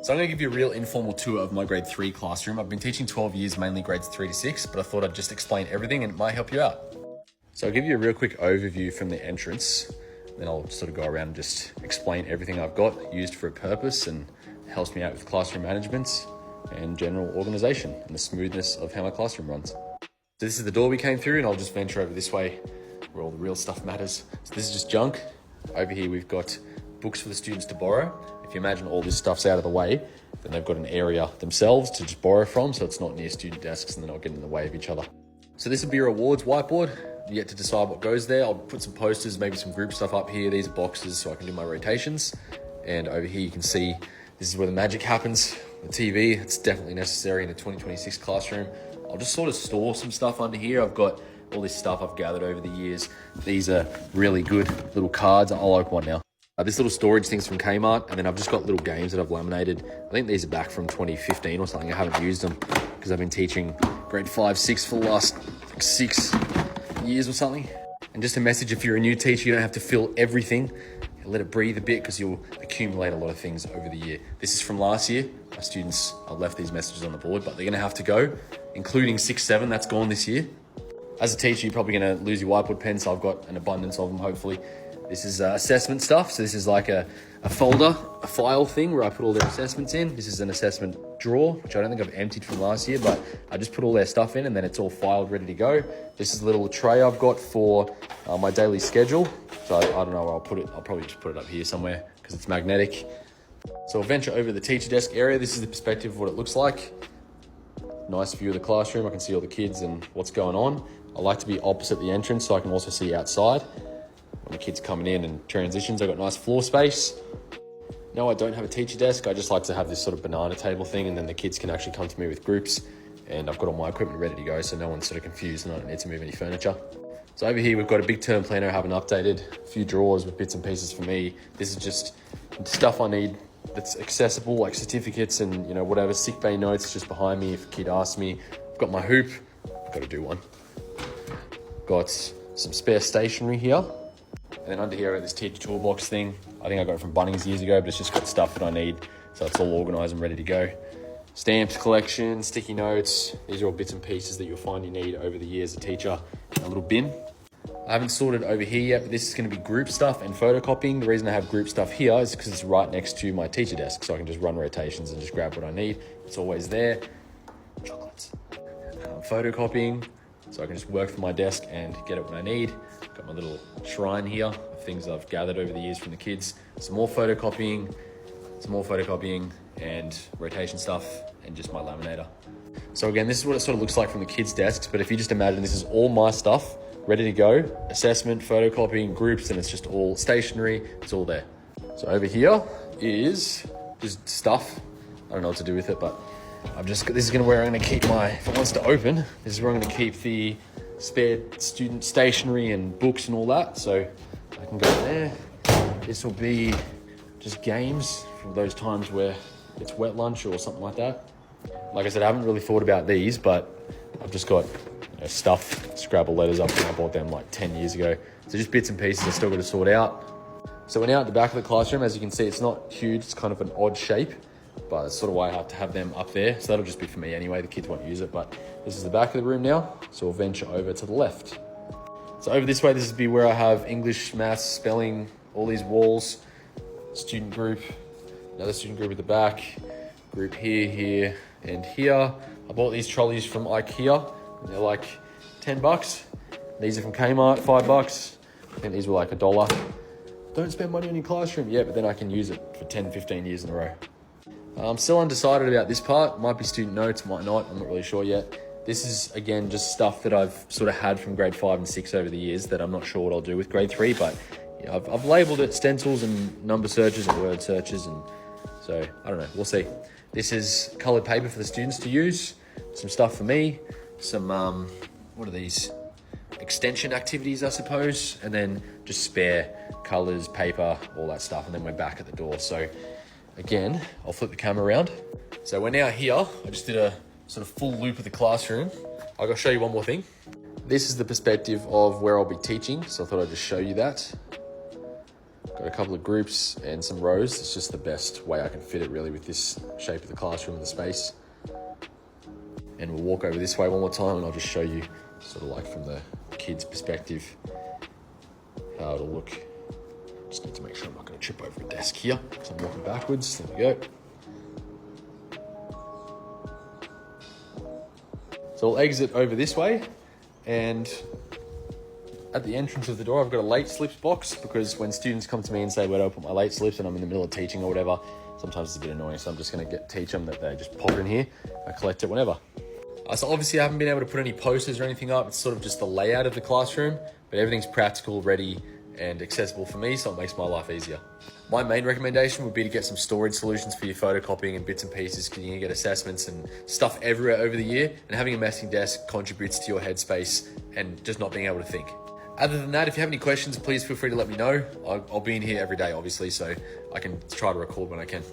So I'm going to give you a real informal tour of my grade 3 classroom. I've been teaching 12 years, mainly grades 3 to 6, but I thought I'd just explain everything and it might help you out. So I'll give you a real quick overview from the entrance, then I'll sort of go around and just explain everything I've got used for a purpose and helps me out with classroom management and general organization and the smoothness of how my classroom runs. So this is the door we came through, and I'll just venture over this way where all the real stuff matters. So this is just junk. Over here we've got books for the students to borrow. If you imagine all this stuff's out of the way, then they've got an area themselves to just borrow from, so it's not near student desks and they're not getting in the way of each other. So this will be your awards whiteboard. You get to decide what goes there. I'll put some posters, maybe some group stuff up here. These are boxes so I can do my rotations. And over here you can see this is where the magic happens. The TV, it's definitely necessary in a 2026 classroom. I'll just sort of store some stuff under here. I've got all this stuff I've gathered over the years. These are really good little cards. I'll open one now. This little storage thing's from Kmart, and then I've just got little games that I've laminated. I think these are back from 2015 or something. I haven't used them because I've been teaching grade 5, 6 for the last 6 years or something. And just a message, if you're a new teacher, you don't have to fill everything. Let it breathe a bit because you'll accumulate a lot of things over the year. This is from last year. My students, I left these messages on the board, but they're gonna have to go, including 6, 7, that's gone this year. As a teacher, you're probably gonna lose your whiteboard pens, so I've got an abundance of them, hopefully. This is assessment stuff. So this is like a folder, a file thing where I put all their assessments in. This is an assessment drawer, which I don't think I've emptied from last year, but I just put all their stuff in and then it's all filed, ready to go. This is a little tray I've got for my daily schedule. So I don't know where I'll put it. I'll probably just put it up here somewhere because it's magnetic. So I'll venture over to the teacher desk area. This is the perspective of what it looks like. Nice view of the classroom. I can see all the kids and what's going on. I like to be opposite the entrance so I can also see outside. When the kids coming in and transitions, I've got nice floor space. No, I don't have a teacher desk. I just like to have this sort of banana table thing, and then the kids can actually come to me with groups, and I've got all my equipment ready to go so no one's sort of confused and I don't need to move any furniture. So over here, we've got a big term planner I haven't updated, a few drawers with bits and pieces for me. This is just stuff I need that's accessible, like certificates and whatever, sick bay notes just behind me if a kid asks me. I've got my hoop, I've got to do one. Got some spare stationery here. And then under here, I got this teacher toolbox thing. I think I got it from Bunnings years ago, but it's just got stuff that I need. So it's all organized and ready to go. Stamps collection, sticky notes. These are all bits and pieces that you'll find you need over the years as a teacher. A little bin. I haven't sorted over here yet, but this is going to be group stuff and photocopying. The reason I have group stuff here is because it's right next to my teacher desk. So I can just run rotations and just grab what I need. It's always there. Chocolates. Photocopying. So I can just work from my desk and get it when I need. Got my little shrine here of things I've gathered over the years from the kids. Some more photocopying, and rotation stuff, and just my laminator. So again, this is what it sort of looks like from the kids' desks, but if you just imagine this is all my stuff, ready to go, assessment, photocopying, groups, and it's just all stationery, it's all there. So over here is just stuff. I don't know what to do with it, but this is where I'm gonna keep if it wants to open, this is where I'm gonna keep the spare student stationery and books and all that. So I can go there. This will be just games for those times where it's wet lunch or something like that. Like I said, I haven't really thought about these, but I've just got stuff, Scrabble letters up, and I bought them like 10 years ago. So just bits and pieces I still got to sort out. So we're now at the back of the classroom. As you can see, it's not huge, it's kind of an odd shape, but that's sort of why I have to have them up there. So that'll just be for me anyway, the kids won't use it, but this is the back of the room now. So we'll venture over to the left. So over this way, this would be where I have English, maths, spelling, all these walls, student group, another student group at the back, group here, and here. I bought these trolleys from IKEA, and they're like 10 bucks. These are from Kmart, 5 bucks. I think these were like $1. Don't spend money on your classroom. Yeah, but then I can use it for 10, 15 years in a row. I'm still undecided about this part. Might be student notes, might not. I'm not really sure yet. This is, again, just stuff that I've sort of had from grade 5 and 6 over the years that I'm not sure what I'll do with grade 3, but I've labelled it stencils and number searches and word searches, and so I don't know, we'll see. This is coloured paper for the students to use, some stuff for me, some, what are these? Extension activities, I suppose, and then just spare colours, paper, all that stuff, and then we're back at the door. So again, I'll flip the camera around. So we're now here. I just did a sort of full loop of the classroom. I'll go show you one more thing. This is the perspective of where I'll be teaching, so I thought I'd just show you that. Got a couple of groups and some rows. It's just the best way I can fit it really with this shape of the classroom and the space. And we'll walk over this way one more time and I'll just show you sort of like from the kids' perspective how it'll look. Just need to make sure I'm not going to trip over a desk here because I'm walking backwards. There we go. So I'll exit over this way, and at the entrance of the door, I've got a late slips box because when students come to me and say, where do I put my late slips, and I'm in the middle of teaching or whatever, sometimes it's a bit annoying. So I'm just going to teach them that they just pop it in here. I collect it whenever. So obviously I haven't been able to put any posters or anything up. It's sort of just the layout of the classroom, but everything's practical, ready, and accessible for me, so it makes my life easier. My main recommendation would be to get some storage solutions for your photocopying and bits and pieces, because you can get assessments and stuff everywhere over the year, and having a messy desk contributes to your headspace and just not being able to think. Other than that, if you have any questions, please feel free to let me know. I'll be in here every day, obviously, so I can try to record when I can.